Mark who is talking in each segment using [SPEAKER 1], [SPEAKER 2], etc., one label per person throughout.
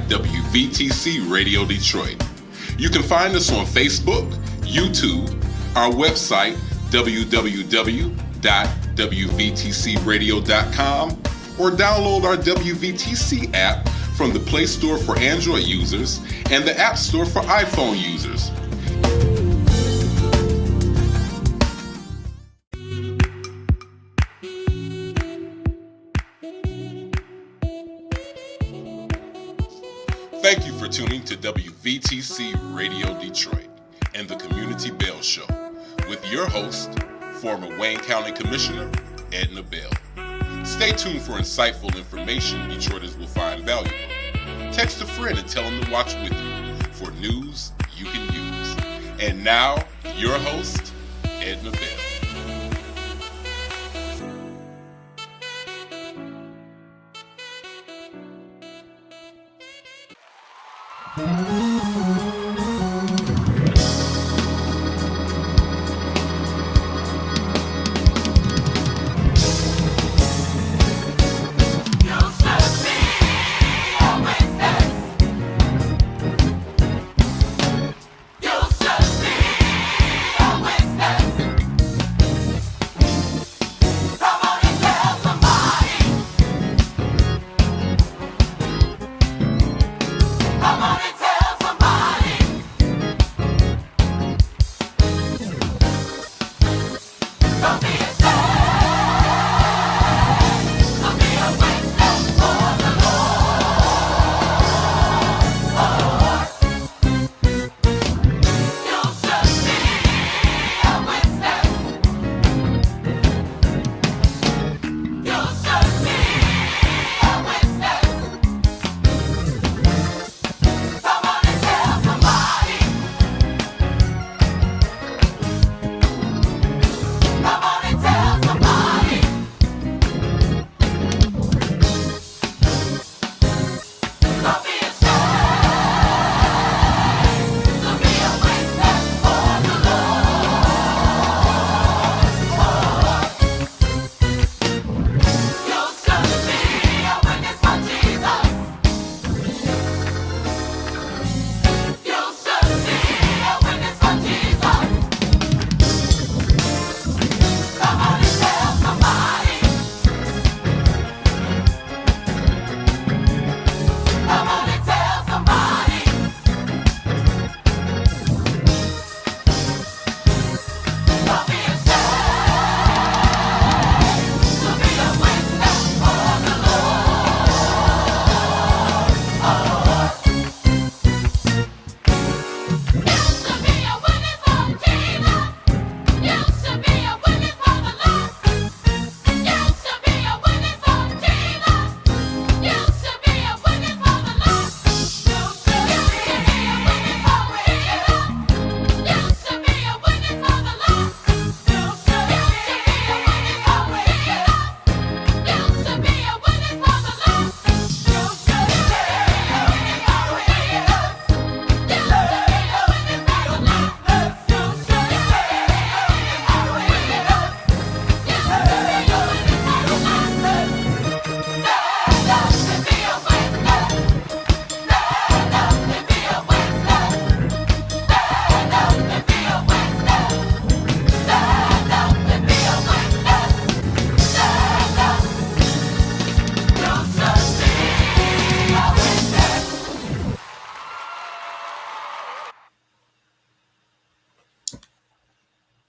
[SPEAKER 1] WVTC Radio Detroit. You can find us on Facebook, YouTube, our website, www.wvtcradio.com, or download our WVTC app from the Play Store for Android users and the App Store for iPhone users. Thank you for tuning to WVTC Radio Detroit and the Community Bell Show with your host, former Wayne County Commissioner, Edna Bell. Stay tuned for insightful information Detroiters will find valuable. Text a friend and tell them to watch with you for news you can use. And now, your host, Edna Bell.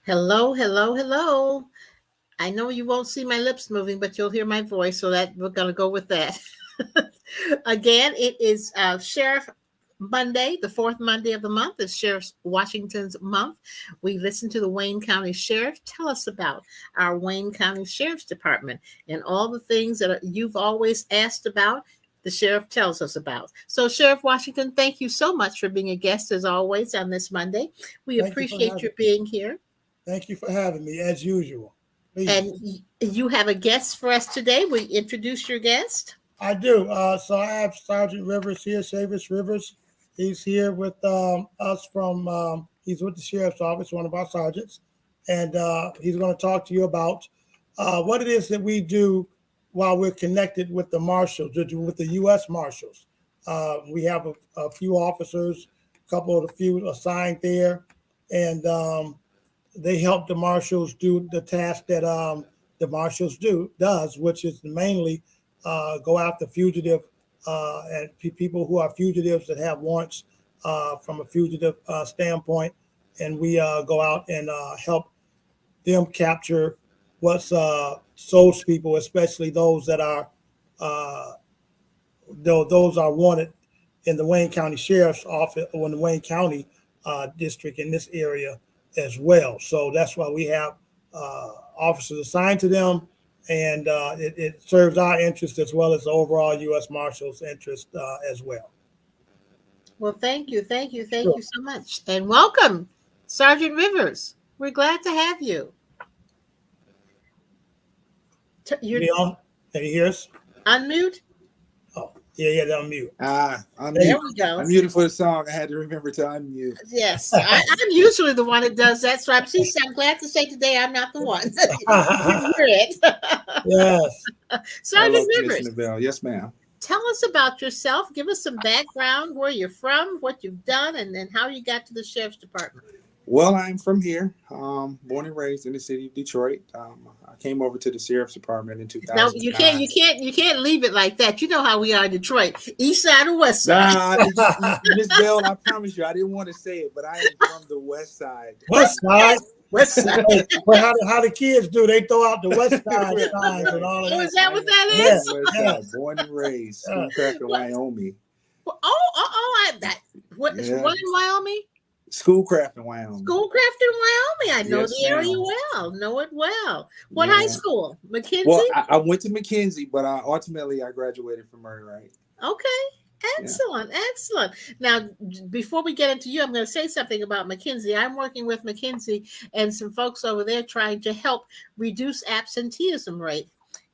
[SPEAKER 2] Hello, hello, hello. I know you won't see my lips moving, but you'll hear my voice, so that we're going to go with that. Again, it is Sheriff Monday, the fourth Monday of the month. It's Sheriff Washington's month. We listen to the Wayne County Sheriff tell us about our Wayne County Sheriff's Department and all the things that you've always asked about. The sheriff tells us about. So, Sheriff Washington, thank you so much for being a guest as always on this Monday. We appreciate you being here.
[SPEAKER 3] Thank you for having me, as usual. Please.
[SPEAKER 2] And you have a guest for us today. Will you introduce your guest?
[SPEAKER 3] I do. So I have Sergeant Rivers here, Savis Rivers. He's here with us from, he's with the Sheriff's Office, one of our sergeants. And he's going to talk to you about what it is that we do while we're connected with the marshals, with the U.S. Marshals. We have a few officers, a couple of the few assigned there, and they help the marshals do the task that the marshals does, which is mainly go after fugitive and people who are fugitives that have warrants from a fugitive standpoint, and we go out and help them capture what's those people, especially those that are those are wanted in the Wayne County Sheriff's Office or in the Wayne County district in this area as well. So that's why we have officers assigned to them, and it serves our interest as well as the overall U.S. Marshals interest as well.
[SPEAKER 2] Well, thank you so much, and welcome, Sergeant Rivers. We're glad to have you. You're
[SPEAKER 3] Leon, can you hear us?
[SPEAKER 2] unmute.
[SPEAKER 3] Oh, yeah, unmute.
[SPEAKER 2] There we go.
[SPEAKER 4] I'm muted for the song. I had to remember to unmute.
[SPEAKER 2] Yes, I'm usually the one that does that, so I'm glad to say today I'm not the one. You're it.
[SPEAKER 3] Yes.
[SPEAKER 2] Sergeant Rivers,
[SPEAKER 4] Commissioner Bell. Yes, ma'am.
[SPEAKER 2] tell us about yourself. Give us some background, where you're from, what you've done, and then how you got to the Sheriff's Department.
[SPEAKER 4] Well, I'm from here, born and raised in the city of Detroit. I came over to the Sheriff's Department in 2000.
[SPEAKER 2] Now you can't leave it like that. You know how we are in Detroit, East Side or West Side.
[SPEAKER 4] Nah, Miss Bell, I promise you, I didn't want to say it, but I am from the West Side.
[SPEAKER 3] West Side.
[SPEAKER 2] West Side.
[SPEAKER 3] Well, how the kids do? They throw out the West Side signs and all of that.
[SPEAKER 2] Oh, is that what that
[SPEAKER 3] Yeah.
[SPEAKER 2] is?
[SPEAKER 4] West Side, born and raised, Schoolcraft in Wyoming.
[SPEAKER 2] What is
[SPEAKER 4] Yeah.
[SPEAKER 2] one in Wyoming?
[SPEAKER 4] Schoolcraft in Wyoming.
[SPEAKER 2] Schoolcraft in Wyoming. I know
[SPEAKER 4] Yes,
[SPEAKER 2] the area
[SPEAKER 4] ma'am.
[SPEAKER 2] well. Know it well. What
[SPEAKER 4] Yeah.
[SPEAKER 2] high school? McKinsey?
[SPEAKER 4] Well, I went to McKinsey, but ultimately I graduated from Murray Wright.
[SPEAKER 2] Okay. Excellent. Now, before we get into you, I'm going to say something about McKinsey. I'm working with McKinsey and some folks over there trying to help reduce absenteeism rate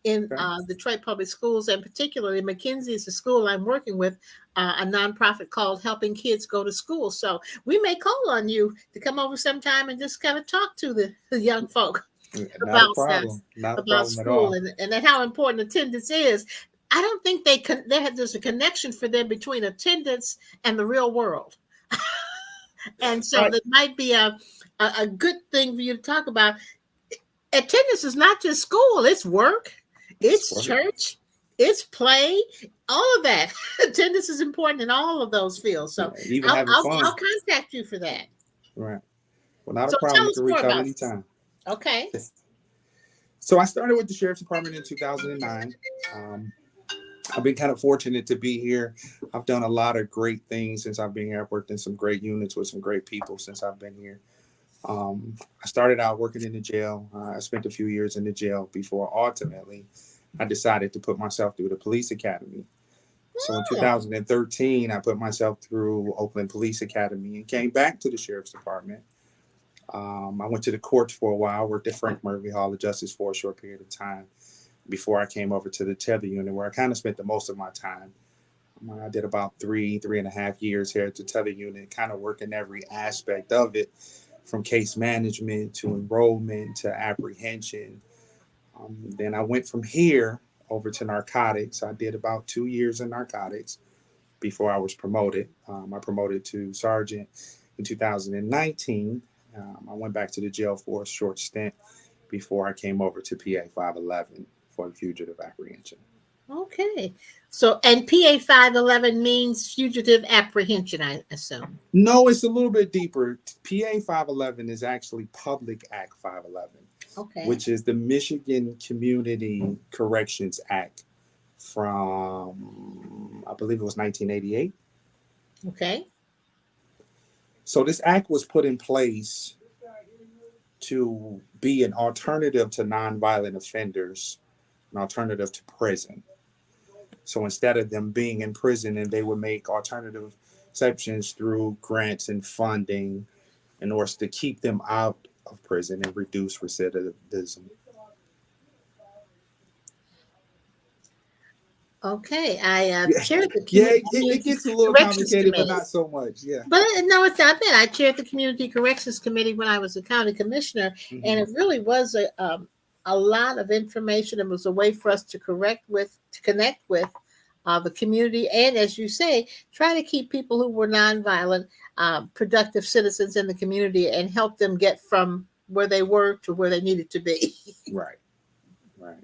[SPEAKER 2] in Detroit Public Schools, and particularly McKinsey is the school I'm working with, a nonprofit called Helping Kids Go to School. So we may call on you to come over sometime and just kind of talk to the young folk
[SPEAKER 4] Not a problem. Not a
[SPEAKER 2] about
[SPEAKER 4] problem at all.
[SPEAKER 2] school and how important attendance is. I don't think there's a connection for them between attendance and the real world. And so
[SPEAKER 3] Right.
[SPEAKER 2] that might be a good thing for you to talk about. Attendance is not just school, it's work, it's
[SPEAKER 4] Right.
[SPEAKER 2] church, it's play, all of that. Attendance is important in all of those fields. So
[SPEAKER 4] Yeah, even having fun.
[SPEAKER 2] I'll contact you for that.
[SPEAKER 4] Right. Well, not
[SPEAKER 2] So
[SPEAKER 4] a problem.
[SPEAKER 2] tell
[SPEAKER 4] You
[SPEAKER 2] us
[SPEAKER 4] can reach
[SPEAKER 2] more
[SPEAKER 4] out
[SPEAKER 2] about
[SPEAKER 4] anytime.
[SPEAKER 2] Okay.
[SPEAKER 4] So I started with the Sheriff's Department in 2009. I've been kind of fortunate to be here. I've done a lot of great things since I've been here. I've worked in some great units with some great people since I've been here. I started out working in the jail. I spent a few years in the jail before ultimately I decided to put myself through the police academy. So in 2013, I put myself through Oakland Police Academy and came back to the Sheriff's Department. I went to the courts for a while, worked at Frmr Hall of Justice for a short period of time before I came over to the tether unit, where I kind of spent the most of my time. I did about three and a half years here at the tether unit, kind of working every aspect of it, from case management to enrollment to apprehension. Then I went from here over to narcotics. I did about 2 years in narcotics before I was promoted. I promoted to sergeant in 2019. I went back to the jail for a short stint before I came over to PA 511 for fugitive apprehension.
[SPEAKER 2] Okay. So, and PA 511 means fugitive apprehension, I assume.
[SPEAKER 4] No, it's a little bit deeper. PA 511 is actually Public Act 511,
[SPEAKER 2] Okay.
[SPEAKER 4] which is the Michigan Community Corrections Act from, I believe it was 1988.
[SPEAKER 2] Okay.
[SPEAKER 4] So this act was put in place to be an alternative to nonviolent offenders, an alternative to prison. So instead of them being in prison, and they would make alternative exceptions through grants and funding in order to keep them out of prison and reduce recidivism.
[SPEAKER 2] Okay. I chaired the
[SPEAKER 4] Yeah,
[SPEAKER 2] community
[SPEAKER 4] it gets a little
[SPEAKER 2] corrections
[SPEAKER 4] complicated, but
[SPEAKER 2] committee.
[SPEAKER 4] not so much. Yeah.
[SPEAKER 2] But no, it's not bad. I chaired the community corrections committee when I was a county commissioner, and it really was a lot of information. It was a way for us to connect with the community, and as you say, try to keep people who were nonviolent, productive citizens in the community and help them get from where they were to where they needed to be.
[SPEAKER 4] Right. Right.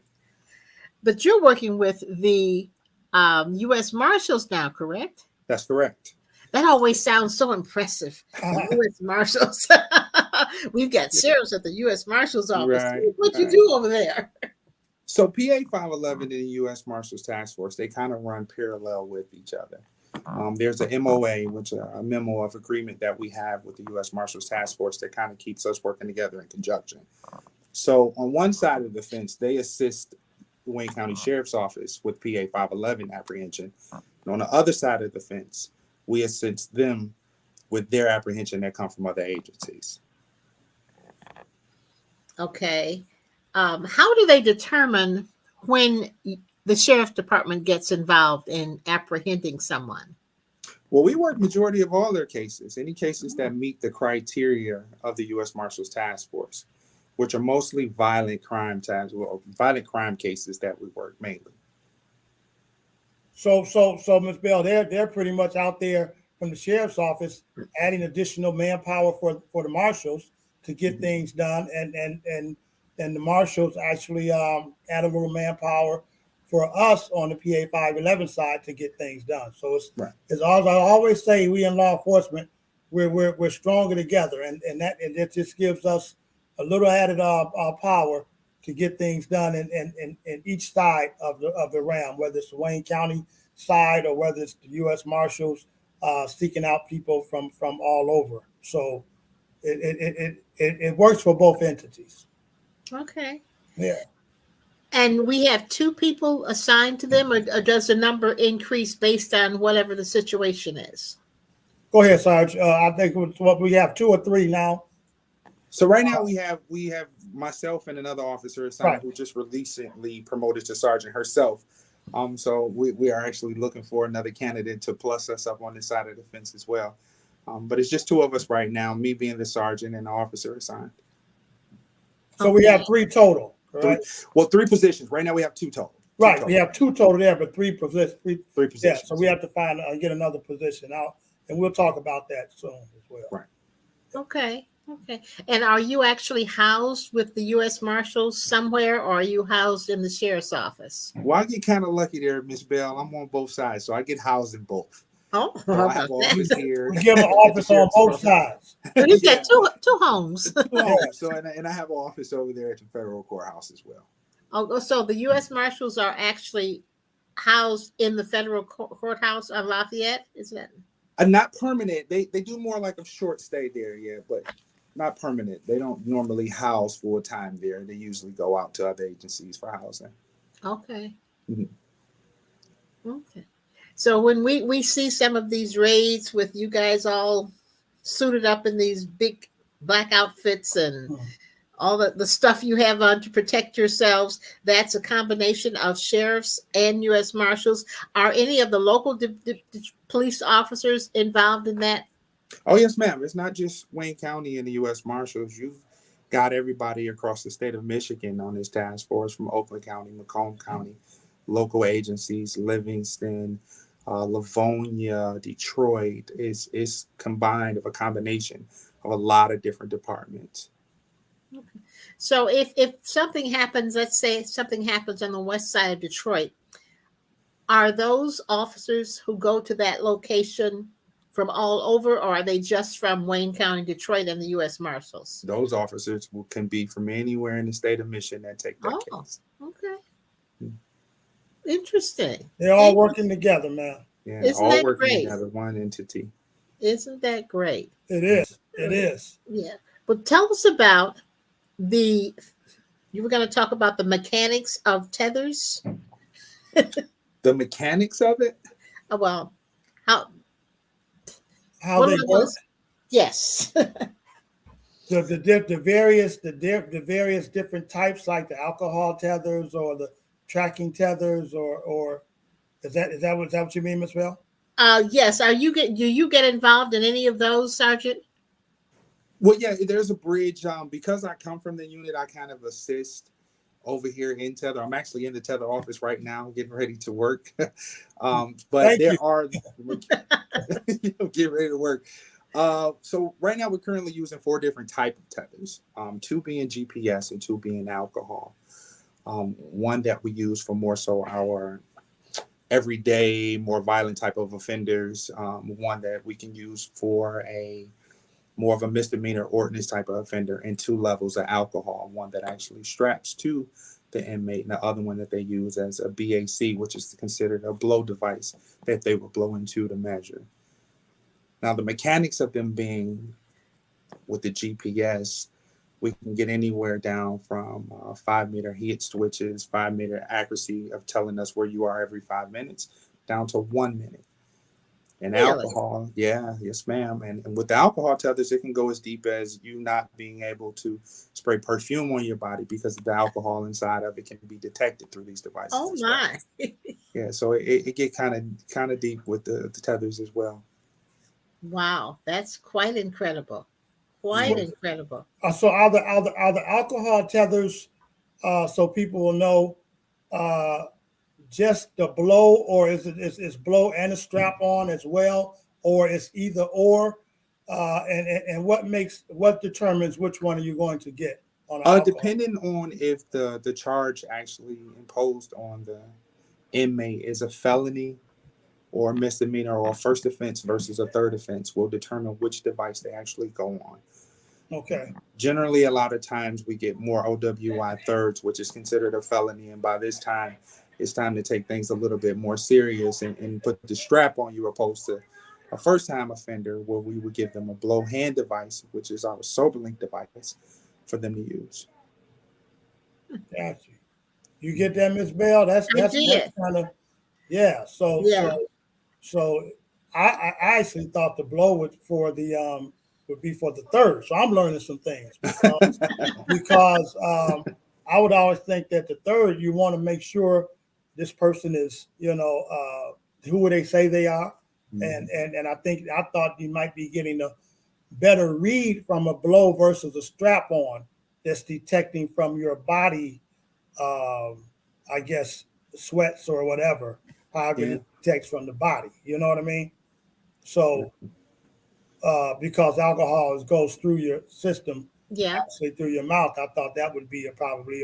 [SPEAKER 2] But you're working with the U.S. Marshals now, correct?
[SPEAKER 4] That's correct.
[SPEAKER 2] That always sounds so impressive. The U.S. Marshals. We've got sheriffs at the U.S. Marshals office.
[SPEAKER 4] Right,
[SPEAKER 2] What you
[SPEAKER 4] right.
[SPEAKER 2] do over there?
[SPEAKER 4] So PA 511 and the U.S. Marshals Task Force, they kind of run parallel with each other. There's a MOA, which is a memo of agreement that we have with the U.S. Marshals Task Force that kind of keeps us working together in conjunction. So on one side of the fence, they assist the Wayne County Sheriff's Office with PA 511 apprehension. And on the other side of the fence, we assist them with their apprehension that come from other agencies.
[SPEAKER 2] Okay. How do they determine when the sheriff's department gets involved in apprehending someone?
[SPEAKER 4] Well, we work majority of all their cases, any cases that meet the criteria of the U.S. Marshals Task Force, which are mostly violent crime cases that we work mainly.
[SPEAKER 3] So Ms. Bell, they're pretty much out there from the sheriff's office, adding additional manpower for the marshals to get things done, and the marshals actually add a little manpower for us on the PA 511 side to get things done. So it's as I always say, we in law enforcement, we're stronger together, and it just gives us a little added power to get things done in each side of the realm, whether it's the Wayne County side or whether it's the U.S. Marshals seeking out people from all over. So it works for both entities.
[SPEAKER 2] Okay.
[SPEAKER 3] Yeah.
[SPEAKER 2] And we have 2 people assigned to them, or does the number increase based on whatever the situation is?
[SPEAKER 3] Go ahead, Sarge. I think what we have 2 or 3 now.
[SPEAKER 4] So right now we have myself and another officer assigned who just recently promoted to sergeant herself. So we are actually looking for another candidate to plus us up on this side of the fence as well. But it's just 2 of us right now, me being the sergeant and the officer assigned.
[SPEAKER 3] So we have 3 total, right?
[SPEAKER 4] 3 positions. Right now we have 2 total.
[SPEAKER 3] Right, we have 2 total there, but 3 positions. 3
[SPEAKER 4] positions.
[SPEAKER 3] Yeah, so we have to find get another position out, and we'll talk about that soon as well.
[SPEAKER 4] Right.
[SPEAKER 2] Okay. And are you actually housed with the U.S. Marshals somewhere, or are you housed in the sheriff's office?
[SPEAKER 4] Well, I get kind of lucky there, Miss Bell. I'm on both sides, so I get housed in both.
[SPEAKER 2] Oh,
[SPEAKER 4] so I have office here.
[SPEAKER 3] We give an office on both sides.
[SPEAKER 2] So you've got two homes.
[SPEAKER 4] 2 homes. So and I have an office over there at the federal courthouse as well.
[SPEAKER 2] Oh, so the U.S. Marshals are actually housed in the federal courthouse on Lafayette, isn't it?
[SPEAKER 4] Not permanent. They do more like a short stay there, yeah, but not permanent. They don't normally house full time there. They usually go out to other agencies for housing.
[SPEAKER 2] Okay.
[SPEAKER 4] Mm-hmm.
[SPEAKER 2] Okay. So when we see some of these raids with you guys all suited up in these big black outfits and all the stuff you have on to protect yourselves, that's a combination of sheriffs and U.S. Marshals. Are any of the local police officers involved in that?
[SPEAKER 4] Oh, yes, ma'am. It's not just Wayne County and the U.S. Marshals. You've got everybody across the state of Michigan on this task force, from Oakland County, Macomb County, local agencies, Livingston, Livonia, Detroit. Is combined of a combination of a lot of different departments.
[SPEAKER 2] Okay. So if something happens, let's say something happens on the west side of Detroit, are those officers who go to that location from all over, or are they just from Wayne County, Detroit, and the U.S. Marshals?
[SPEAKER 4] Those officers can be from anywhere in the state of Michigan that take that case.
[SPEAKER 2] Okay. Interesting.
[SPEAKER 3] They're all working together, man.
[SPEAKER 4] Yeah,
[SPEAKER 2] Isn't
[SPEAKER 4] all
[SPEAKER 2] that
[SPEAKER 4] working
[SPEAKER 2] great?
[SPEAKER 4] together, one entity.
[SPEAKER 2] Isn't that great?
[SPEAKER 3] It is. It is.
[SPEAKER 2] Yeah. But tell us about you were going to talk about the mechanics of tethers.
[SPEAKER 4] The mechanics of it?
[SPEAKER 2] Well, how
[SPEAKER 3] they work?
[SPEAKER 2] Yes.
[SPEAKER 3] The various different types, like the alcohol tethers or the tracking tethers, or is that what you mean, Ms. Bell?
[SPEAKER 2] Yes. Do you get involved in any of those, Sergeant?
[SPEAKER 4] Well, yeah, there's a bridge. Because I come from the unit, I kind of assist over here in Tether. I'm actually in the Tether office right now, getting ready to work. But
[SPEAKER 3] Thank
[SPEAKER 4] there
[SPEAKER 3] you.
[SPEAKER 4] are get ready to work. So right now we're currently using 4 different type of tethers, 2 being GPS and 2 being alcohol. One that we use for more so our everyday, more violent type of offenders. One that we can use for a more of a misdemeanor ordinance type of offender, and 2 levels of alcohol. One that actually straps to the inmate, and the other one that they use as a BAC, which is considered a blow device that they will blow into to measure. Now, the mechanics of them being with the GPS, we can get anywhere down from 5-meter hit switches, 5-meter accuracy of telling us where you are every 5 minutes, down to 1 minute. And
[SPEAKER 2] Really?
[SPEAKER 4] alcohol, yeah, yes, ma'am. And with the alcohol tethers, it can go as deep as you not being able to spray perfume on your body because the alcohol inside of it can be detected through these devices.
[SPEAKER 2] Oh my!
[SPEAKER 4] Yeah, so it get kind of deep with the tethers as well.
[SPEAKER 2] Wow, that's quite incredible. Quite incredible.
[SPEAKER 3] So are the alcohol tethers, so people will know, just the blow, or is blow and a strap on as well, or it's either or, and what determines which one are you going to get on alcohol?
[SPEAKER 4] Depending on if the charge actually imposed on the inmate is a felony or a misdemeanor or a first offense versus a third offense, will determine which device they actually go on.
[SPEAKER 3] Okay.
[SPEAKER 4] Generally, a lot of times we get more OWI thirds, which is considered a felony, and by this time, it's time to take things a little bit more serious and put the strap on you, opposed to a first-time offender, where we would give them a blow hand device, which is our SoberLink device, for them to use.
[SPEAKER 3] Gotcha. You get that, Miss Bell? That's kind of, yeah. So I actually thought the blow would be for the third. So I'm learning some things because I would always think that the third, you want to make sure this person is, who would they say they are, and I thought you might be getting a better read from a blow versus a strap on that's detecting from your body, I guess sweats or whatever, however it detects from the body. You know what I mean? So because alcohol goes through your system, actually through your mouth, I thought that would be probably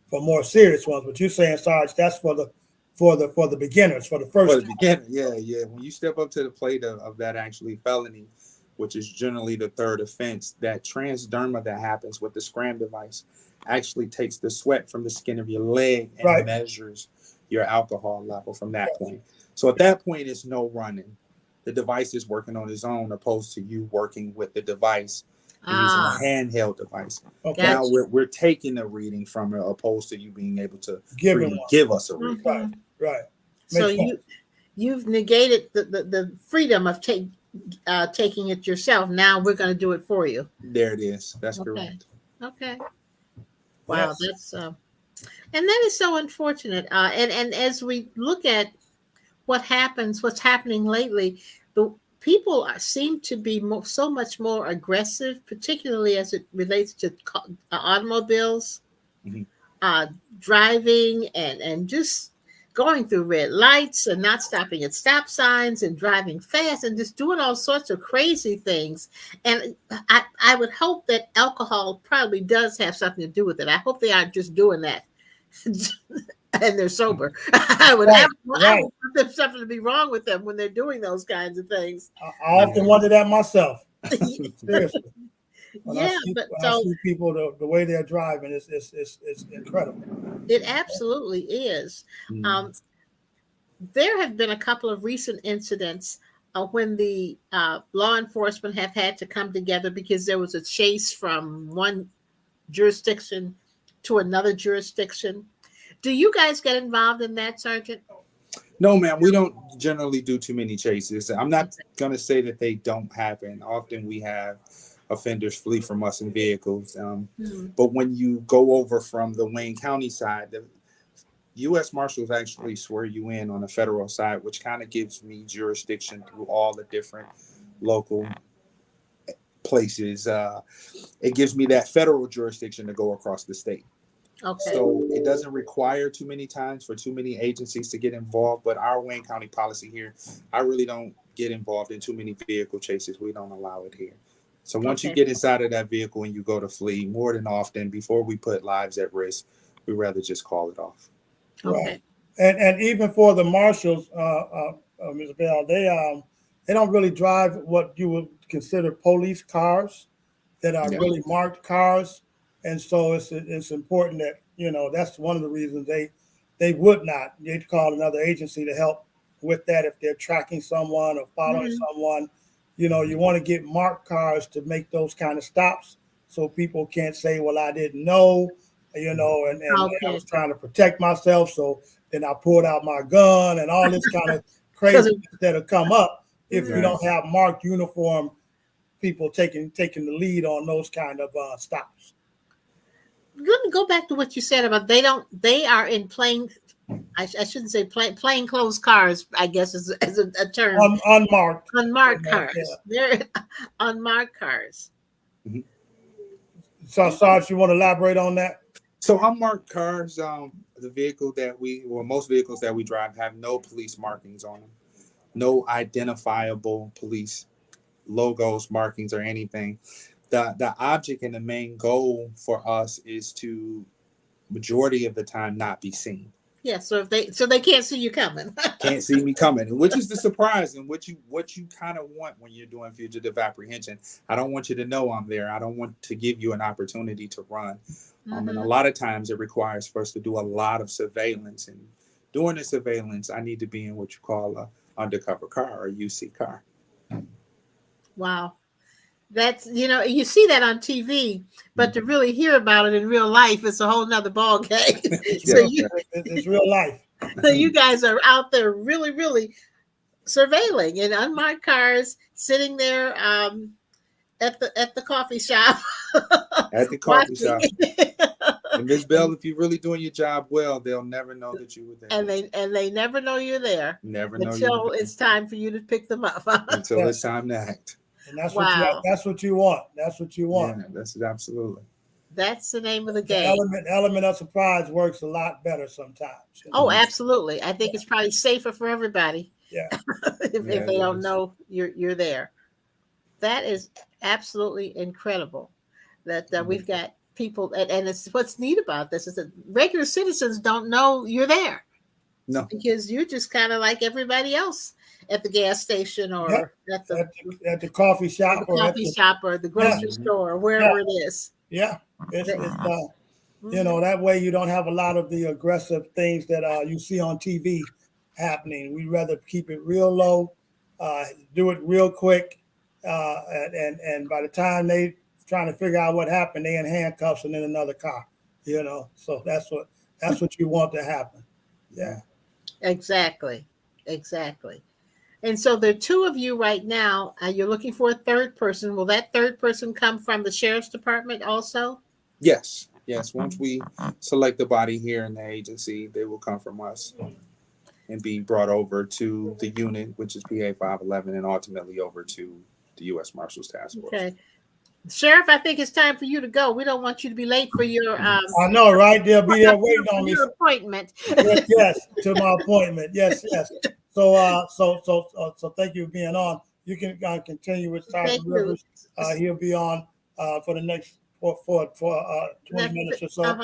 [SPEAKER 3] for more serious ones. But you're saying, Sarge, that's for the beginners, for the first.
[SPEAKER 4] For the beginner, yeah. When you step up to the plate of that actually felony, which is generally the third offense, that transderma that happens with the scram device actually takes the sweat from the skin of your leg and measures your alcohol level from that point. So at that point, it's no running. The device is working on its own, opposed to you working with the device and using a handheld device. Okay. Now we're taking a reading from it, opposed to you being able to give us a reading.
[SPEAKER 2] Mm-hmm.
[SPEAKER 3] Right.
[SPEAKER 2] So you've negated the freedom of taking it yourself. Now we're going to do it for you.
[SPEAKER 4] There it is. That's correct.
[SPEAKER 2] Okay. Wow, that's and that is so unfortunate. And as we look at what's happening lately, the people seem to be so much more aggressive, particularly as it relates to automobiles, driving and just going through red lights and not stopping at stop signs and driving fast and just doing all sorts of crazy things. And I would hope that alcohol probably does have something to do with it. I hope they aren't just doing that and they're sober. I would want there's something to be wrong with them when they're doing those kinds of things.
[SPEAKER 3] I often wonder that myself. Seriously. I see people the way they're driving, it's incredible.
[SPEAKER 2] It absolutely is. There have been a couple of recent incidents when the law enforcement have had to come together because there was a chase from one jurisdiction to another jurisdiction. Do you guys get involved in that, Sergeant?
[SPEAKER 4] No, ma'am. We don't generally do too many chases. I'm not going to say that they don't happen. Often we have offenders flee from us in vehicles. But when you go over from the Wayne County side, the U.S. Marshals actually swear you in on the federal side, which kind of gives me jurisdiction through all the different local places. It gives me that federal jurisdiction to go across the state.
[SPEAKER 2] Okay.
[SPEAKER 4] So it doesn't require too many times for too many agencies to get involved. But our Wayne County policy here, I really don't get involved in too many vehicle chases. We don't allow it here. So once you
[SPEAKER 2] Okay.
[SPEAKER 4] get inside of that vehicle and you go to flee, more than often, before we put lives at risk, we rather just call it off.
[SPEAKER 2] Okay.
[SPEAKER 3] Right. And even for the marshals, Ms. Bell, they don't really drive what you would consider police cars that are
[SPEAKER 4] Yeah.
[SPEAKER 3] really marked cars, and so it's important that that's one of the reasons they would not. They'd call another agency to help with that if they're tracking someone or following someone. You want to get marked cars to make those kind of stops, so people can't say, "Well, I didn't know," and I
[SPEAKER 2] Okay.
[SPEAKER 3] was trying to protect myself, so then I pulled out my gun and all this kind of
[SPEAKER 2] 'Cause
[SPEAKER 3] crazy that'll come up if you
[SPEAKER 4] Right.
[SPEAKER 3] don't have marked uniform people taking the lead on those kind of stops.
[SPEAKER 2] Let me go back to what you said about they are in plain, I shouldn't say plain clothes cars, I guess is a term.
[SPEAKER 3] Unmarked.
[SPEAKER 2] Unmarked
[SPEAKER 3] Yeah.
[SPEAKER 2] cars. They're unmarked cars.
[SPEAKER 4] Mhm.
[SPEAKER 3] So, Sarge, you want to elaborate on that?
[SPEAKER 4] So unmarked cars, most vehicles that we drive have no police markings on them, no identifiable police logos, markings, or anything. The object and the main goal for us is to, majority of the time, not be seen.
[SPEAKER 2] Yeah, so they can't see you coming.
[SPEAKER 4] Can't see me coming, which is the surprise and what you kind of want when you're doing fugitive apprehension. I don't want you to know I'm there. I don't want to give you an opportunity to run. And a lot of times it requires for us to do a lot of surveillance, and during the surveillance, I need to be in what you call a undercover car or UC car.
[SPEAKER 2] Wow. That's, you see that on TV, but to really hear about it in real life, it's a whole nother ball game.
[SPEAKER 3] It's real life.
[SPEAKER 2] So you guys are out there really, really surveilling in unmarked cars, sitting there at the coffee shop.
[SPEAKER 4] At the coffee shop. And Ms. Bell, if you're really doing your job well, they'll never know that you were there.
[SPEAKER 2] And they never know you're there.
[SPEAKER 4] Never know
[SPEAKER 2] until it's time for you to pick them up.
[SPEAKER 4] until it's time to act.
[SPEAKER 3] And that's
[SPEAKER 2] Wow.
[SPEAKER 3] what you want. That's what you want.
[SPEAKER 4] Yeah, that's absolutely.
[SPEAKER 2] That's the name of the
[SPEAKER 3] The
[SPEAKER 2] game.
[SPEAKER 3] element of surprise works a lot better sometimes.
[SPEAKER 2] Oh, absolutely. I think it's probably safer for everybody.
[SPEAKER 3] Yeah.
[SPEAKER 2] if they don't know you're there. That is absolutely incredible. That we've got people, and it's what's neat about this is that regular citizens don't know you're there.
[SPEAKER 4] No.
[SPEAKER 2] Because you're just kind of like everybody else at the gas station or
[SPEAKER 3] at the coffee shop
[SPEAKER 2] or the grocery store or wherever it is.
[SPEAKER 3] Yeah. It's that way you don't have a lot of the aggressive things that you see on TV happening. We'd rather keep it real low, do it real quick, and by the time they trying to figure out what happened, they in handcuffs and in another car. So that's what you want to happen. Yeah.
[SPEAKER 2] Exactly. And so there are two of you right now. You're looking for a third person. Will that third person come from the sheriff's department also?
[SPEAKER 4] Yes. Once we select the body here in the agency, they will come from us and be brought over to the unit, which is PA 511, and ultimately over to the U.S. Marshals Task Force.
[SPEAKER 2] Okay. Sheriff, I think it's time for you to go. We don't want you to be late for your
[SPEAKER 3] I know, right? They'll be there waiting on me.
[SPEAKER 2] Your appointment.
[SPEAKER 3] Yes, to my appointment. Yes. So thank you for being on. You can continue with Sergeant Rivers. He'll be on for the next for 20 minutes or so.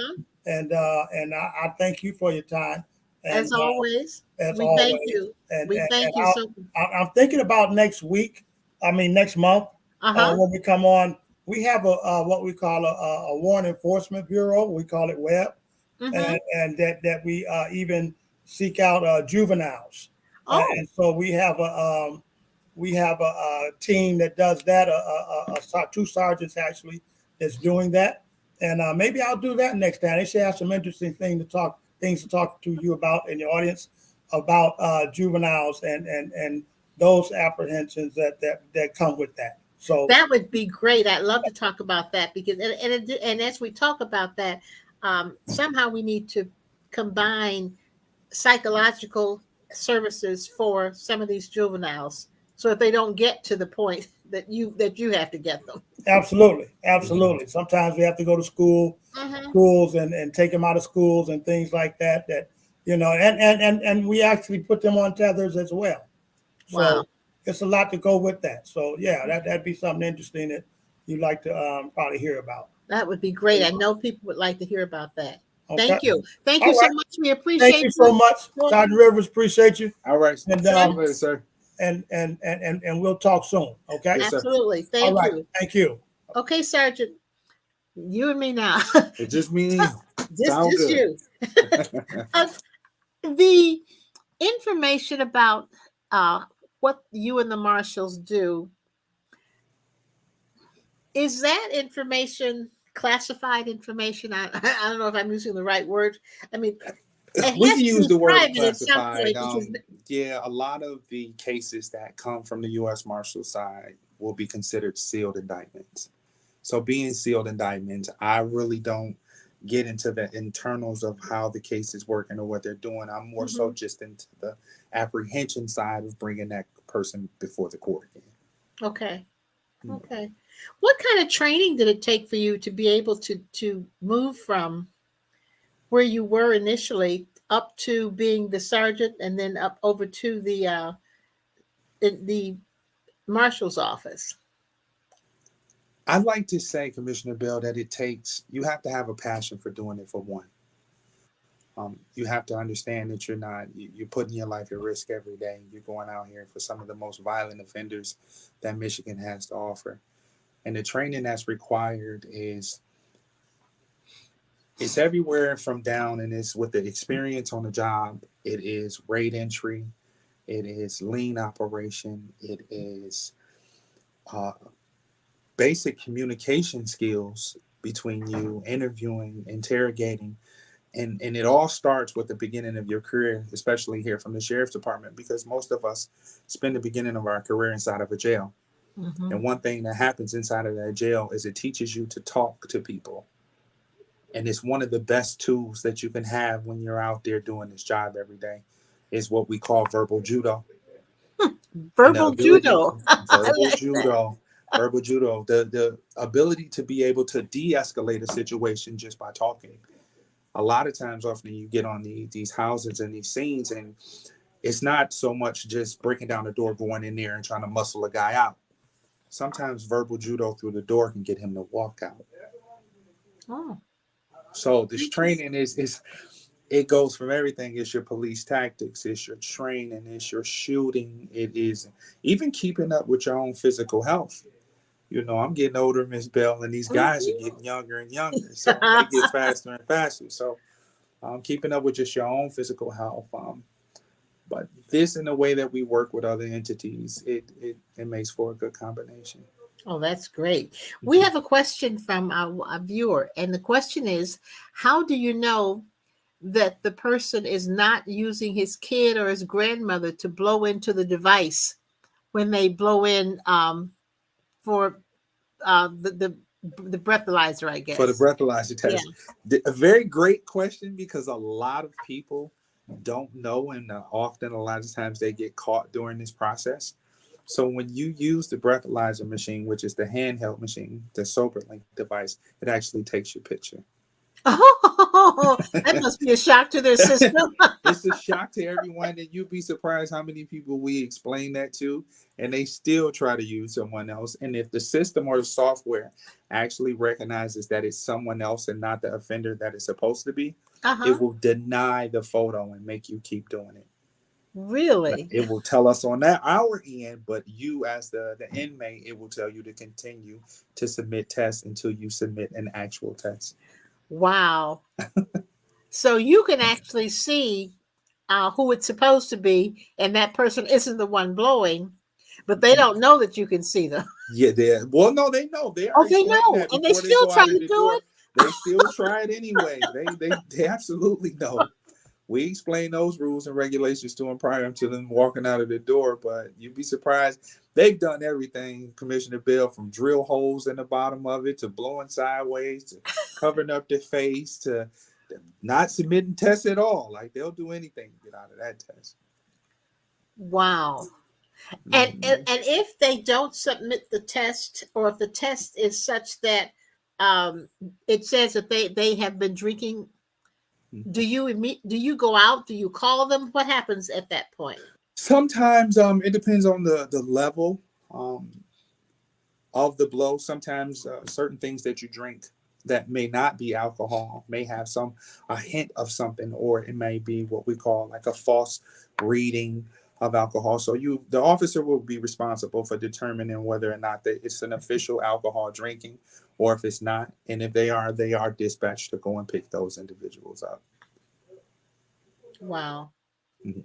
[SPEAKER 3] And I thank you for your time. And,
[SPEAKER 2] as always, we
[SPEAKER 3] always.
[SPEAKER 2] Thank you. We thank you so much.
[SPEAKER 3] I'm thinking about next month. When we come on, we have what we call a warrant enforcement bureau. We call it WEB, and that we even seek out juveniles. And so we have a team that does that. Two sergeants actually that's doing that, and maybe I'll do that next time. They should have some interesting things to talk to you about in the audience about juveniles and those apprehensions that come with that. So
[SPEAKER 2] that would be great. I'd love to talk about that because, and as we talk about that, somehow we need to combine psychological services for some of these juveniles, so if they don't get to the point that you have to get them.
[SPEAKER 3] Absolutely. Sometimes we have to go to
[SPEAKER 2] Mm-hmm.
[SPEAKER 3] schools and take them out of schools and things like that. And we actually put them on tethers as well. So
[SPEAKER 2] Wow.
[SPEAKER 3] it's a lot to go with that. So yeah, that'd be something interesting that you'd like to probably hear about.
[SPEAKER 2] That would be great. I know people would like to hear about that.
[SPEAKER 3] Okay.
[SPEAKER 2] Thank you. Thank
[SPEAKER 3] All
[SPEAKER 2] you so
[SPEAKER 3] right.
[SPEAKER 2] much. We
[SPEAKER 3] Thank
[SPEAKER 2] appreciate
[SPEAKER 3] you so
[SPEAKER 2] you.
[SPEAKER 3] much, Sergeant Rivers. Appreciate you.
[SPEAKER 4] All right.
[SPEAKER 3] And
[SPEAKER 4] See you later, sir.
[SPEAKER 3] and we'll talk soon. Okay.
[SPEAKER 4] Yes, sir.
[SPEAKER 2] Absolutely.
[SPEAKER 3] All
[SPEAKER 2] Thank
[SPEAKER 3] right.
[SPEAKER 2] you.
[SPEAKER 3] Thank you.
[SPEAKER 2] Okay, Sergeant. You and me now.
[SPEAKER 4] It's just me and you. Sound
[SPEAKER 2] Just
[SPEAKER 4] good.
[SPEAKER 2] you. The information about what you and the marshals do, is that information classified information? I don't know if I'm using the right word. I mean, it
[SPEAKER 4] We
[SPEAKER 2] has
[SPEAKER 4] can
[SPEAKER 2] to
[SPEAKER 4] use
[SPEAKER 2] be
[SPEAKER 4] the word
[SPEAKER 2] private at some
[SPEAKER 4] classified.
[SPEAKER 2] point because
[SPEAKER 4] Yeah, a lot of the cases that come from the U.S. Marshal side will be considered sealed indictments. So being sealed indictments, I really don't get into the internals of how the case is working or what they're doing. I'm more so just into the apprehension side of bringing that person before the court again.
[SPEAKER 2] Okay. Okay. What kind of training did it take for you to be able to move from where you were initially up to being the sergeant and then up over to the marshal's office?
[SPEAKER 4] I'd like to say, Commissioner Bill, that you have to have a passion for doing it for one. You have to understand that you're putting your life at risk every day. You're going out here for some of the most violent offenders that Michigan has to offer. And the training that's required it's everywhere from down, and it's with the experience on the job. It is raid entry. It is lean operation. It is basic communication skills between you, interviewing, interrogating. And it all starts with the beginning of your career, especially here from the sheriff's department, because most of us spend the beginning of our career inside of a jail.
[SPEAKER 2] Mm-hmm.
[SPEAKER 4] And one thing that happens inside of that jail is it teaches you to talk to people. And it's one of the best tools that you can have when you're out there doing this job every day, is what we call verbal judo.
[SPEAKER 2] Verbal judo.
[SPEAKER 4] Verbal judo. Verbal judo. The ability to be able to de-escalate a situation just by talking. A lot of times, often you get on these houses and these scenes, and it's not so much just breaking down the door, going in there and trying to muscle a guy out. Sometimes verbal judo through the door can get him to walk out.
[SPEAKER 2] Oh.
[SPEAKER 4] So this training it goes from everything. It's your police tactics, it's your training, it's your shooting, it is even keeping up with your own physical health. I'm getting older, Miss Bell, and these guys are getting younger and younger. So they get faster and faster. So keeping up with just your own physical health. But this, in the way that we work with other entities, it makes for a good combination.
[SPEAKER 2] Oh, that's great. We have a question from a viewer, and the question is, how do you know that the person is not using his kid or his grandmother to blow into the device when they blow in for the breathalyzer, I guess?
[SPEAKER 4] For the breathalyzer test. Yeah. A very great question, because a lot of people don't know, and often a lot of times they get caught during this process. So when you use the breathalyzer machine, which is the handheld machine, the SoberLink device, it actually takes your picture.
[SPEAKER 2] Oh, that must be a shock to their system.
[SPEAKER 4] It's a shock to everyone, and you'd be surprised how many people we explain that to, and they still try to use someone else. And if the system or the software actually recognizes that it's someone else and not the offender that it's supposed to be, it will deny the photo and make you keep doing it.
[SPEAKER 2] Really?
[SPEAKER 4] It will tell us on our end, but you as the inmate, it will tell you to continue to submit tests until you submit an actual test.
[SPEAKER 2] Wow. So you can actually see who it's supposed to be, and that person isn't the one blowing, but they don't know that you can see them.
[SPEAKER 4] Yeah, no, they know. They
[SPEAKER 2] know, and they still try to do it.
[SPEAKER 4] They still try it anyway. They absolutely know. We explain those rules and regulations to them prior to them walking out of the door, but you'd be surprised. They've done everything, Commissioner Bill, from drill holes in the bottom of it to blowing sideways to covering up their face to not submitting tests at all. Like, they'll do anything to get out of that test.
[SPEAKER 2] Wow. And if they don't submit the test, or if the test is such that it says that they have been drinking, do you go out? Do you call them? What happens at that point?
[SPEAKER 4] Sometimes it depends on the level of the blow. Sometimes certain things that you drink that may not be alcohol may have a hint of something, or it may be what we call like a false reading of alcohol. So the officer will be responsible for determining whether or not it's an official alcohol drinking, or if it's not. And if they are dispatched to go and pick those individuals up.
[SPEAKER 2] Wow.
[SPEAKER 4] Mm-hmm.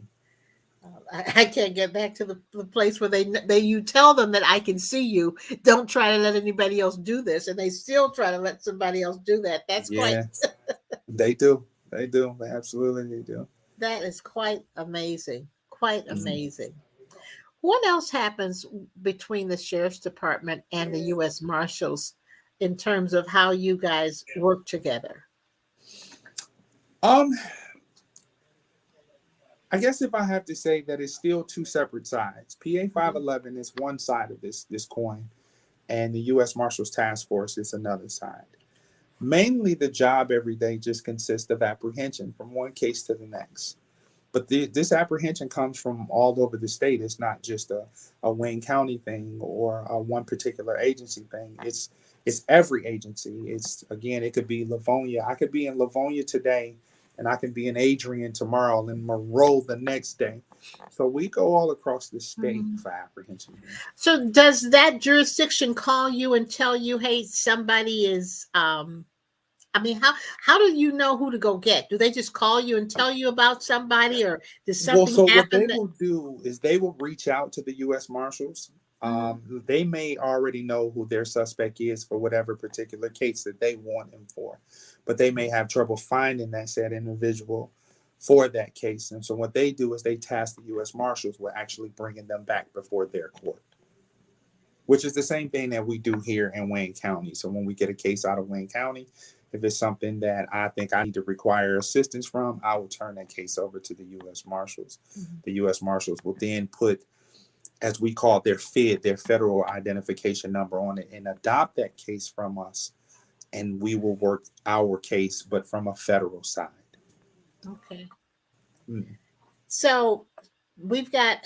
[SPEAKER 2] I can't get back to the place where you tell them that I can see you. Don't try to let anybody else do this, and they still try to let somebody else do that. That's quite.
[SPEAKER 4] They do. They do. They absolutely do.
[SPEAKER 2] That is quite amazing. Quite amazing. What else happens between the sheriff's department and the U.S. Marshals in terms of how you guys work together?
[SPEAKER 4] I guess if I have to say that it's still two separate sides. PA 511 is one side of this coin, and the U.S. Marshals Task Force is another side. Mainly the job every day just consists of apprehension from one case to the next. But this apprehension comes from all over the state. It's not just a Wayne County thing or a one particular agency thing. It's every agency. It could be Livonia. I could be in Livonia today, and I can be in Adrian tomorrow, and Monroe the next day. So we go all across the state for apprehension.
[SPEAKER 2] So does that jurisdiction call you and tell you, hey, somebody is, how do you know who to go get? Do they just call you and tell you about somebody, or does something happen?
[SPEAKER 4] What they will do is they will reach out to the U.S. Marshals. They may already know who their suspect is for whatever particular case that they want him for, but they may have trouble finding that said individual for that case. And so what they do is they task the U.S. Marshals with actually bringing them back before their court, which is the same thing that we do here in Wayne County. So when we get a case out of Wayne County, if it's something that I think I need to require assistance from, I will turn that case over to the U.S. Marshals. The U.S. Marshals will then put, as we call their FID, their federal identification number on it, and adopt that case from us. And we will work our case, but from a federal side.
[SPEAKER 2] Okay. So we've got,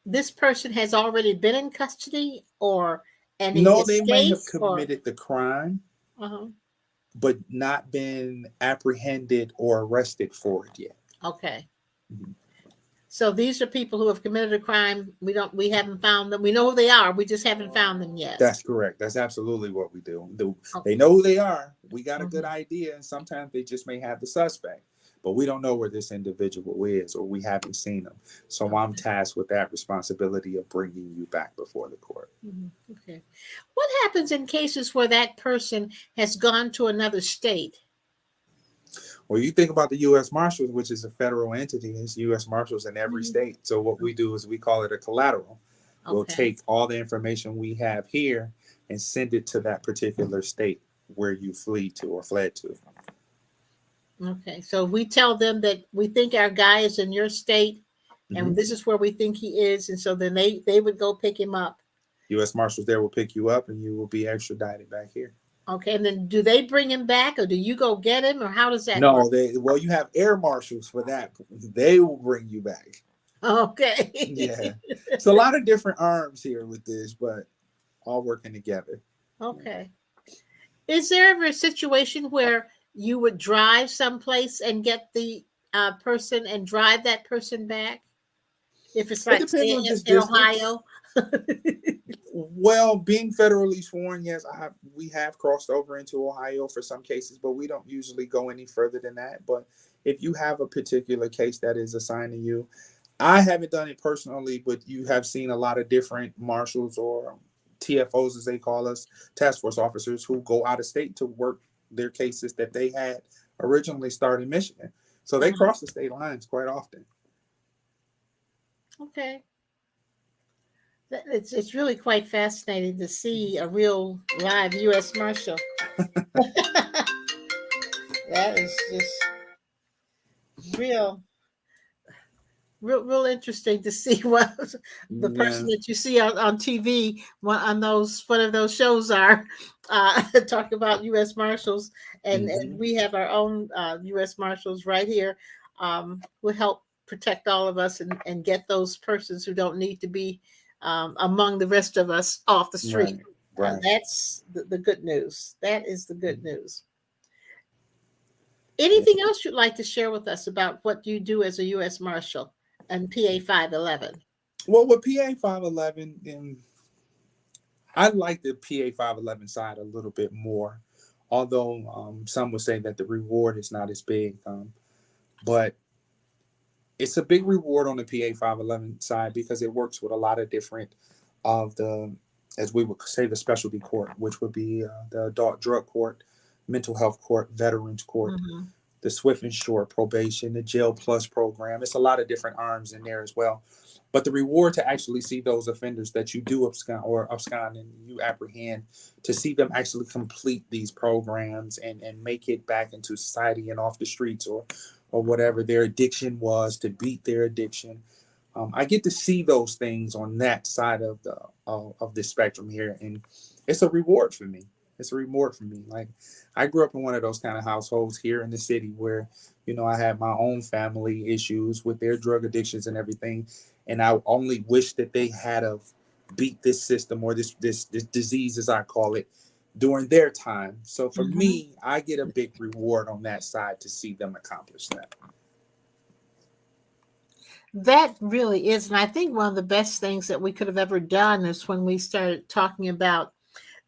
[SPEAKER 2] this person has already been in custody,
[SPEAKER 4] they may have committed the crime, but not been apprehended or arrested for it yet.
[SPEAKER 2] Okay. So these are people who have committed a crime. We haven't found them. We know who they are. We just haven't found them yet.
[SPEAKER 4] That's correct. That's absolutely what we do. They know who they are. We got a good idea. And sometimes they just may have the suspect, but we don't know where this individual is, or we haven't seen them. So I'm tasked with that responsibility of bringing you back before the court.
[SPEAKER 2] Okay. What happens in cases where that person has gone to another state?
[SPEAKER 4] Well, you think about the U.S. Marshals, which is a federal entity. It's U.S. Marshals in every state. So what we do is we call it a collateral. Okay. We'll take all the information we have here and send it to that particular state where you fled to. Okay.
[SPEAKER 2] So we tell them that we think our guy is in your state, and this is where we think he is. And so then they would go pick him up.
[SPEAKER 4] U.S. Marshals there will pick you up, and you will be extradited back here.
[SPEAKER 2] Okay, and then do they bring him back, or do you go get him, or how does that
[SPEAKER 4] work? You have air marshals for that. They will bring you back.
[SPEAKER 2] Okay.
[SPEAKER 4] Yeah. It's a lot of different arms here with this, but all working together.
[SPEAKER 2] Okay. Is there ever a situation where you would drive someplace and get the person and drive that person back? If it's like in Ohio?
[SPEAKER 4] Well, being federally sworn, yes, we have crossed over into Ohio for some cases, but we don't usually go any further than that. But if you have a particular case that is assigned to you, I haven't done it personally, but you have seen a lot of different marshals or TFOs, as they call us, task force officers, who go out of state to work their cases that they had originally started in Michigan. So they cross the state lines quite often.
[SPEAKER 2] Okay. It's really quite fascinating to see a real live U.S. Marshal. That is just real. real interesting to see what the
[SPEAKER 4] Yeah.
[SPEAKER 2] person that you see on TV on those one of those shows are talking about U.S. Marshals, and
[SPEAKER 4] Hmm.
[SPEAKER 2] we have our own U.S. Marshals right here who help protect all of us and get those persons who don't need to be among the rest of us off the street.
[SPEAKER 4] Right. Right.
[SPEAKER 2] That's the good news. That is the good
[SPEAKER 4] Mhm.
[SPEAKER 2] news.
[SPEAKER 4] Yeah.
[SPEAKER 2] Anything else you'd like to share with us about what you do as a U.S. Marshal and PA 511?
[SPEAKER 4] Well, with PA 511, I like the PA 511 side a little bit more, although some would say that the reward is not as big. But it's a big reward on the PA 511 side because it works with a lot of different of the, as we would say, the specialty court, which would be the adult drug court, mental health court, veterans court,
[SPEAKER 2] Mm-hmm.
[SPEAKER 4] the Swift and Short probation, the Jail Plus program. It's a lot of different arms in there as well. But the reward to actually see those offenders that you do abscond and you apprehend, to see them actually complete these programs and make it back into society and off the streets or whatever their addiction was, to beat their addiction. I get to see those things on that side of the spectrum here, and it's a reward for me. It's a reward for me. Like, I grew up in one of those kind of households here in the city where, I had my own family issues with their drug addictions and everything, and I only wish that they had of beat this system, or this disease, as I call it, during their time. So for
[SPEAKER 2] Mm-hmm.
[SPEAKER 4] me, I get a big reward on that side to see them accomplish that.
[SPEAKER 2] That really is. And I think one of the best things that we could have ever done is when we started talking about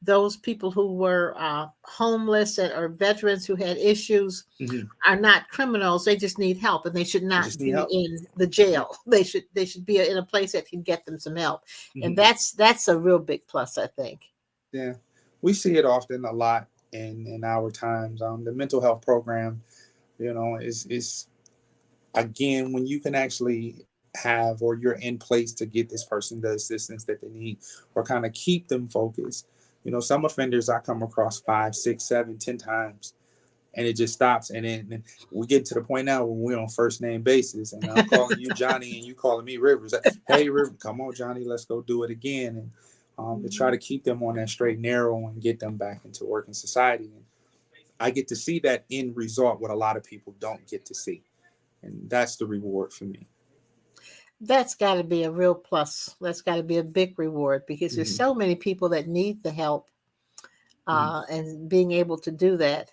[SPEAKER 2] those people who were homeless or veterans who had issues
[SPEAKER 4] Mm-hmm.
[SPEAKER 2] are not criminals. They just need help, and they should
[SPEAKER 4] I
[SPEAKER 2] not
[SPEAKER 4] just need
[SPEAKER 2] be
[SPEAKER 4] help.
[SPEAKER 2] in the jail. They should be in a place that can get them some help. And
[SPEAKER 4] Mm-hmm.
[SPEAKER 2] that's a real big plus, I think.
[SPEAKER 4] Yeah, we see it often a lot in our times. The mental health program, is again, when you can actually have, or you're in place to get this person the assistance that they need, or kind of keep them focused. Some offenders I come across 5, 6, 7, 10 times, and it just stops. And then we get to the point now when we're on first name basis, and I'm calling you Johnny, and you calling me Rivers. Hey, River, come on, Johnny, let's go do it again. And to try to keep them on that straight and narrow and get them back into working society. And I get to see that end result, what a lot of people don't get to see. And that's the reward for me.
[SPEAKER 2] That's got to be a real plus. That's got to be a big reward because there's
[SPEAKER 4] Mm-hmm.
[SPEAKER 2] so many people that need the help,
[SPEAKER 4] Mm-hmm.
[SPEAKER 2] and being able to do that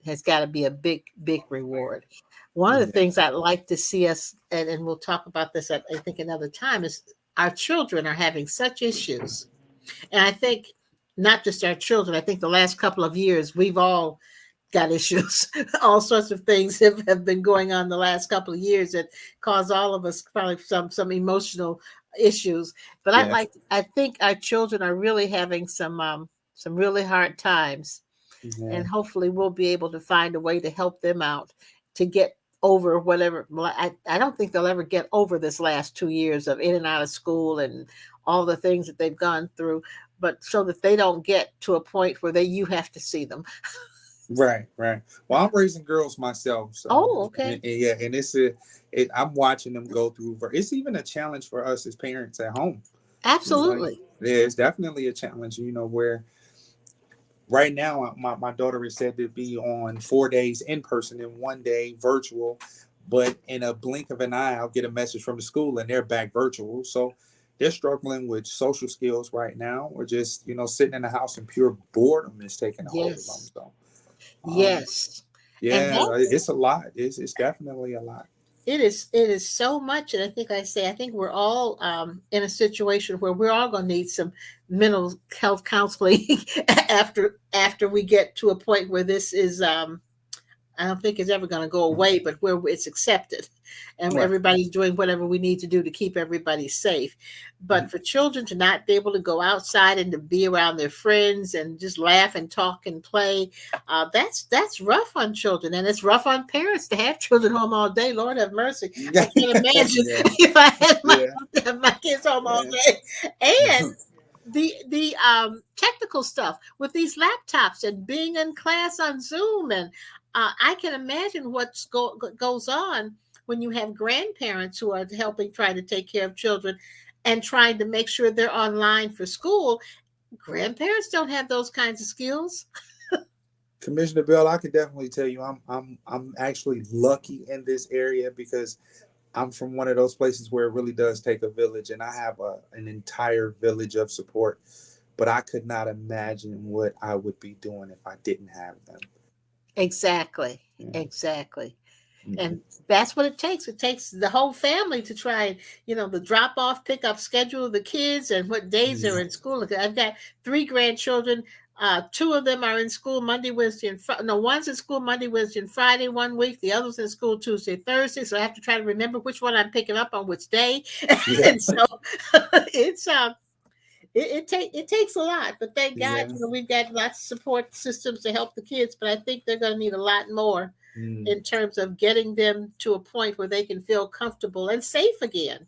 [SPEAKER 2] has got to be a big reward. One of the
[SPEAKER 4] Yeah.
[SPEAKER 2] things I'd like to see us, and we'll talk about this, I think, another time, is our children are having such issues. And I think not just our children, I think the last couple of years, we've all got issues. All sorts of things have been going on the last couple of years that cause all of us probably some emotional issues. But
[SPEAKER 4] Yeah.
[SPEAKER 2] I think our children are really having some really hard times,
[SPEAKER 4] Yeah.
[SPEAKER 2] and hopefully we'll be able to find a way to help them out to get over whatever. Well, I don't think they'll ever get over this last 2 years of in and out of school and all the things that they've gone through, but so that they don't get to a point where you have to see them.
[SPEAKER 4] Right, right. Well, I'm raising girls myself, so
[SPEAKER 2] Oh, okay.
[SPEAKER 4] yeah, and I'm watching them go through. It's even a challenge for us as parents at home.
[SPEAKER 2] Absolutely.
[SPEAKER 4] Yeah, it's definitely a challenge. Where right now my daughter is said to be on 4 days in person and 1 day virtual, but in a blink of an eye, I'll get a message from the school and they're back virtual. So they're struggling with social skills right now, or just sitting in the house and pure boredom is taking a hold of them.
[SPEAKER 2] Yes.
[SPEAKER 4] So.
[SPEAKER 2] Yes. And
[SPEAKER 4] Yeah,
[SPEAKER 2] that's
[SPEAKER 4] it's a lot. It's definitely a lot.
[SPEAKER 2] it is so much. And I think we're all in a situation where we're all going to need some mental health counseling after we get to a point where this is I don't think it's ever going to go away, but where it's accepted and
[SPEAKER 4] Right.
[SPEAKER 2] everybody's doing whatever we need to do to keep everybody safe. But for children to not be able to go outside and to be around their friends and just laugh and talk and play, that's rough on children, and it's rough on parents to have children home all day. Lord have mercy. I can't imagine
[SPEAKER 4] Yeah,
[SPEAKER 2] if I had
[SPEAKER 4] yeah,
[SPEAKER 2] my kids home all
[SPEAKER 4] yeah.
[SPEAKER 2] day. And the technical stuff with these laptops and being in class on Zoom, and I can imagine what goes on when you have grandparents who are helping try to take care of children and trying to make sure they're online for school. Grandparents don't have those kinds of skills.
[SPEAKER 4] Commissioner Bell, I can definitely tell you I'm actually lucky in this area because I'm from one of those places where it really does take a village, and I have an entire village of support. But I could not imagine what I would be doing if I didn't have them.
[SPEAKER 2] Exactly.
[SPEAKER 4] Yeah.
[SPEAKER 2] Exactly.
[SPEAKER 4] Mhm.
[SPEAKER 2] And that's what it takes. It takes the whole family to try and, the drop off, pick up schedule of the kids and what days they're in school. I've got 3 grandchildren. 2 of them are in school Monday, Wednesday, and Friday. No, one's in school Monday, Wednesday, and Friday one week. The other's in school Tuesday, Thursday. So I have to try to remember which one I'm picking up on which day.
[SPEAKER 4] Yeah.
[SPEAKER 2] And so it's it takes a lot, but thank God,
[SPEAKER 4] Yeah.
[SPEAKER 2] we've got lots of support systems to help the kids. But I think they're going to need a lot more in terms of getting them to a point where they can feel comfortable and safe again.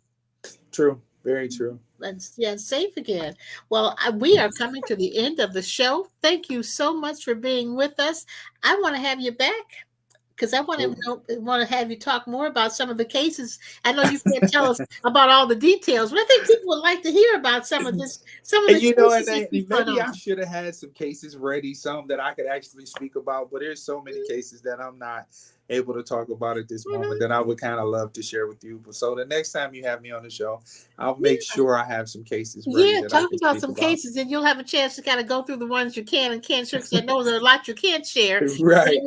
[SPEAKER 4] True. Very true.
[SPEAKER 2] And safe again. Well, we are coming to the end of the show. Thank you so much for being with us. I want to have you back because I want to have you talk more about some of the cases. I know you can't tell us about all the details, but I think people would like to hear about some of this. Some of the cases.
[SPEAKER 4] Maybe I should have had some cases ready, some that I could actually speak about. But there's so many cases that I'm not able to talk about at this moment that I would kind of love to share with you. So the next time you have me on the show, I'll make sure I have some cases ready.
[SPEAKER 2] Yeah, talk about some cases, and you'll have a chance to kind of go through the ones you can and can't share, because I know there are a lot you can't share.
[SPEAKER 4] Right.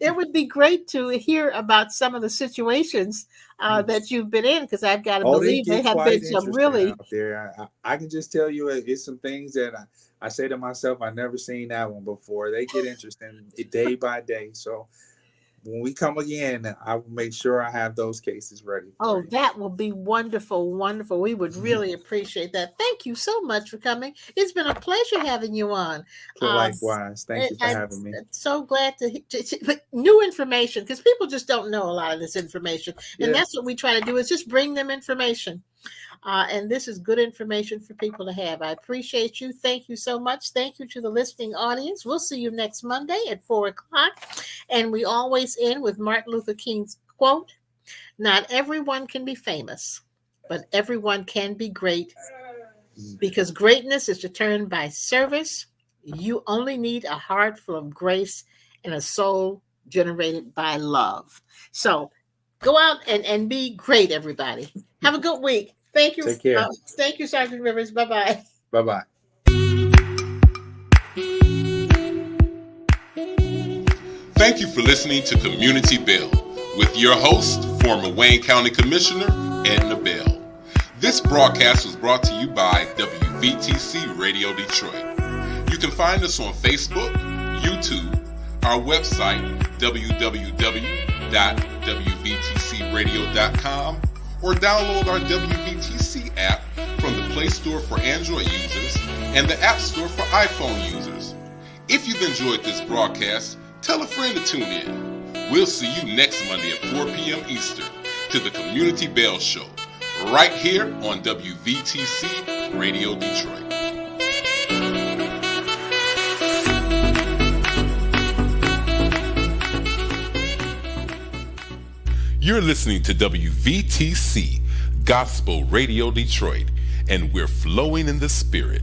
[SPEAKER 2] It would be great to hear about some of the situations that you've been in, because I've got to believe there have been some really
[SPEAKER 4] out there. I can just tell you it's some things that I say to myself, I've never seen that one before. They get interesting day by day. So when we come again, I will make sure I have those cases ready.
[SPEAKER 2] Oh, that will be wonderful, wonderful. We would really appreciate that. Thank you so much for coming. It's been a pleasure having you on.
[SPEAKER 4] Likewise. Thank you for having me.
[SPEAKER 2] So glad to new information, because people just don't know a lot of this information. And that's what we try to do, is just bring them information. And this is good information for people to have. I appreciate you. Thank you so much. Thank you to the listening audience. We'll see you next Monday at 4:00. And we always end with Martin Luther King's quote: "Not everyone can be famous, but everyone can be great, because greatness is determined by service. You only need a heart full of grace and a soul generated by love." So go out and be great, everybody. Have a good week. Thank you.
[SPEAKER 4] Take care.
[SPEAKER 2] Thank you, Sergeant Rivers. Bye-bye.
[SPEAKER 4] Bye-bye.
[SPEAKER 1] Thank you for listening to Community Bell with your host, former Wayne County Commissioner Edna Bell. This broadcast was brought to you by WVTC Radio Detroit. You can find us on Facebook, YouTube, our website, www.wvtcradio.com, or download our WVTC app from the Play Store for Android users and the App Store for iPhone users. If you've enjoyed this broadcast, tell a friend to tune in. We'll see you next Monday at 4 p.m. Eastern to the Community Bell Show, right here on WVTC Radio Detroit. You're listening to WVTC Gospel Radio Detroit, and we're flowing in the Spirit.